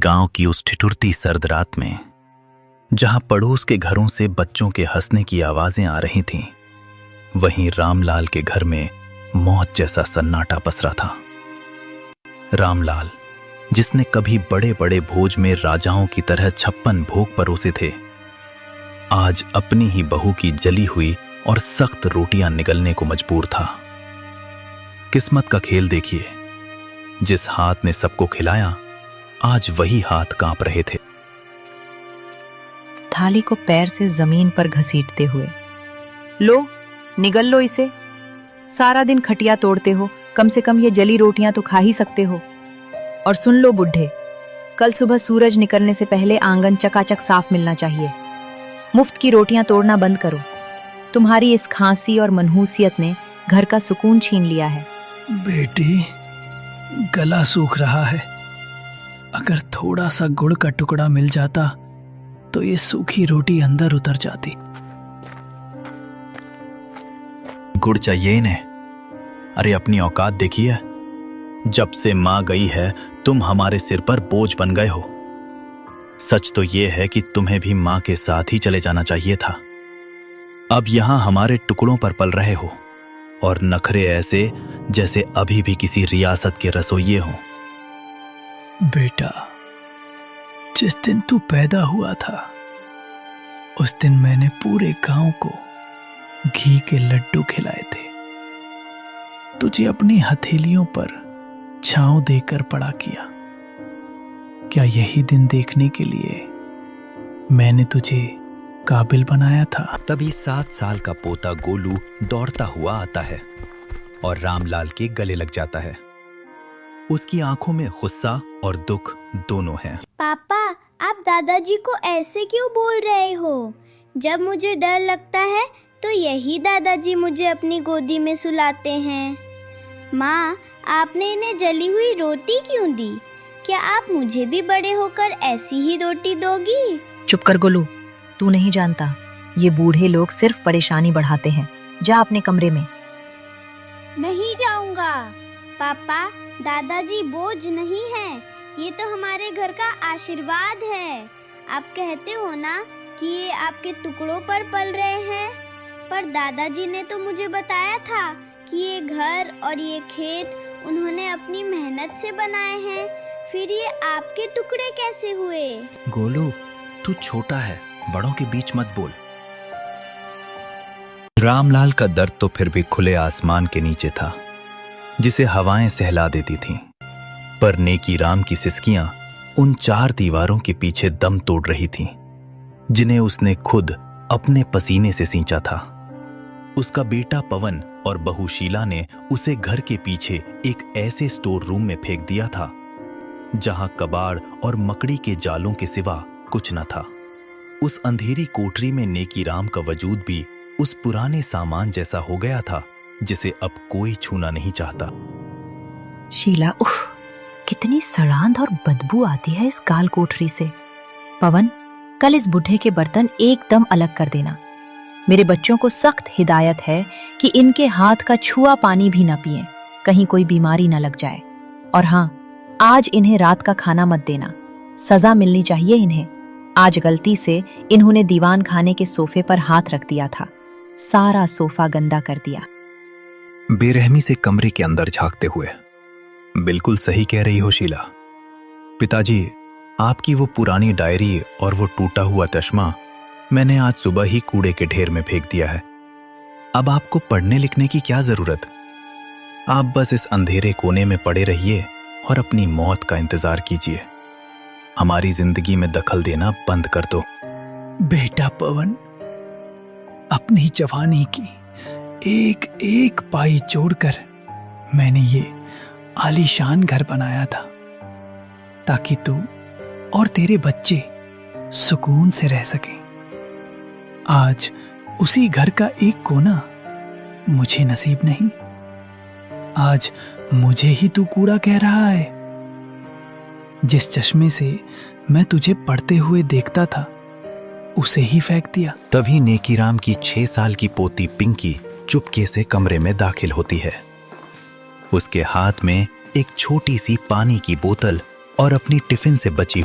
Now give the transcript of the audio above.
गांव की उस ठिठुरती सर्द रात में, जहां पड़ोस के घरों से बच्चों के हंसने की आवाजें आ रही थीं, वहीं रामलाल के घर में मौत जैसा सन्नाटा पसरा था। रामलाल, जिसने कभी बड़े बड़े भोज में राजाओं की तरह 56 भोग परोसे थे, आज अपनी ही बहू की जली हुई और सख्त रोटियां निगलने को मजबूर था। किस्मत का खेल देखिए, जिस हाथ ने सबको खिलाया, आज वही हाथ कांप रहे थे। थाली को पैर से जमीन पर घसीटते हुए, लो निगल लो इसे। सारा दिन खटिया तोड़ते हो, कम से कम ये जली रोटियां तो खा ही सकते हो। और सुन लो बुढ़े, कल सुबह सूरज निकलने से पहले आंगन चकाचक साफ मिलना चाहिए। मुफ्त की रोटियां तोड़ना बंद करो। तुम्हारी इस खांसी और मनहूसियत ने घर का सुकून छीन लिया है। बेटी, गला सूख रहा है। अगर थोड़ा सा गुड़ का टुकड़ा मिल जाता तो ये सूखी रोटी अंदर उतर जाती। गुड़ चाहिए इन्हें? अरे अपनी औकात देखिए। जब से मां गई है, तुम हमारे सिर पर बोझ बन गए हो। सच तो यह है कि तुम्हें भी मां के साथ ही चले जाना चाहिए था। अब यहां हमारे टुकड़ों पर पल रहे हो, और नखरे ऐसे जैसे अभी भी किसी रियासत के रसोइये हो। बेटा, जिस दिन तू पैदा हुआ था, उस दिन मैंने पूरे गांव को घी के लड्डू खिलाए थे। तुझे अपनी हथेलियों पर छांव देकर बड़ा किया। क्या यही दिन देखने के लिए मैंने तुझे काबिल बनाया था? तभी 7 साल का पोता गोलू दौड़ता हुआ आता है और रामलाल के गले लग जाता है। उसकी आंखों में गुस्सा और दुख दोनों हैं। पापा, आप दादाजी को ऐसे क्यों बोल रहे हो? जब मुझे डर लगता है तो यही दादाजी मुझे अपनी गोदी में सुलाते हैं। माँ, आपने इन्हें जली हुई रोटी क्यों दी? क्या आप मुझे भी बड़े होकर ऐसी ही रोटी दोगी? चुप कर गोलू, तू नहीं जानता, ये बूढ़े लोग सिर्फ परेशानी बढ़ाते हैं। जा अपने कमरे में। नहीं जाऊंगा। पापा, दादाजी बोझ नहीं है, ये तो हमारे घर का आशीर्वाद है। आप कहते हो ना कि ये आपके टुकड़ों पर पल रहे हैं, पर दादाजी ने तो मुझे बताया था कि ये घर और ये खेत उन्होंने अपनी मेहनत से बनाए हैं। फिर ये आपके टुकड़े कैसे हुए? गोलू, तू छोटा है, बड़ों के बीच मत बोल। रामलाल का दर्द तो फिर भी खुले आसमान के नीचे था, जिसे हवाएं सहला देती थीं। पर नेकी राम की सिसकियां उन 4 दीवारों के पीछे दम तोड़ रही थीं, जिन्हें उसने खुद अपने पसीने से सींचा था। उसका बेटा पवन और बहू शीला ने उसे घर के पीछे एक ऐसे स्टोर रूम में फेंक दिया था, जहां कबाड़ और मकड़ी के जालों के सिवा कुछ न था। उस अंधेरी कोठरी में नेकी राम का वजूद भी उस पुराने सामान जैसा हो गया था, जिसे अब कोई छूना नहीं चाहता। शीला, उफ, कितनी सड़ांध और बदबू आती है इस काल कोठरी से। पवन, कल इस बुढ़े के बर्तन एकदम अलग कर देना। मेरे बच्चों को सख्त हिदायत है कि इनके हाथ का छुआ पानी भी न पिएं, कहीं कोई बीमारी न लग जाए। और हाँ, आज इन्हें रात का खाना मत देना, सजा मिलनी चाहिए इन्हें। आज गलती से इन्होंने दीवान खाने के सोफे पर हाथ रख दिया था, सारा सोफा गंदा कर दिया। बेरहमी से कमरे के अंदर झांकते हुए, बिल्कुल सही कह रही हो शीला। पिताजी, आपकी वो पुरानी डायरी और वो टूटा हुआ चश्मा मैंने आज सुबह ही कूड़े के ढेर में फेंक दिया है। अब आपको पढ़ने लिखने की क्या जरूरत? आप बस इस अंधेरे कोने में पड़े रहिए और अपनी मौत का इंतजार कीजिए। हमारी जिंदगी में दखल देना बंद कर दो। बेटा पवन, अपनी जवानी की एक एक पाई जोड़कर मैंने ये आलीशान घर बनाया था, ताकि तू और तेरे बच्चे सुकून से रह सकें। आज उसी घर का एक कोना मुझे नसीब नहीं। आज मुझे ही तू कूड़ा कह रहा है। जिस चश्मे से मैं तुझे पढ़ते हुए देखता था, उसे ही फेंक दिया। तभी नेकीराम की 6 साल की पोती पिंकी चुपके से कमरे में दाखिल होती है। उसके हाथ में एक छोटी सी पानी की बोतल और अपनी टिफिन से बची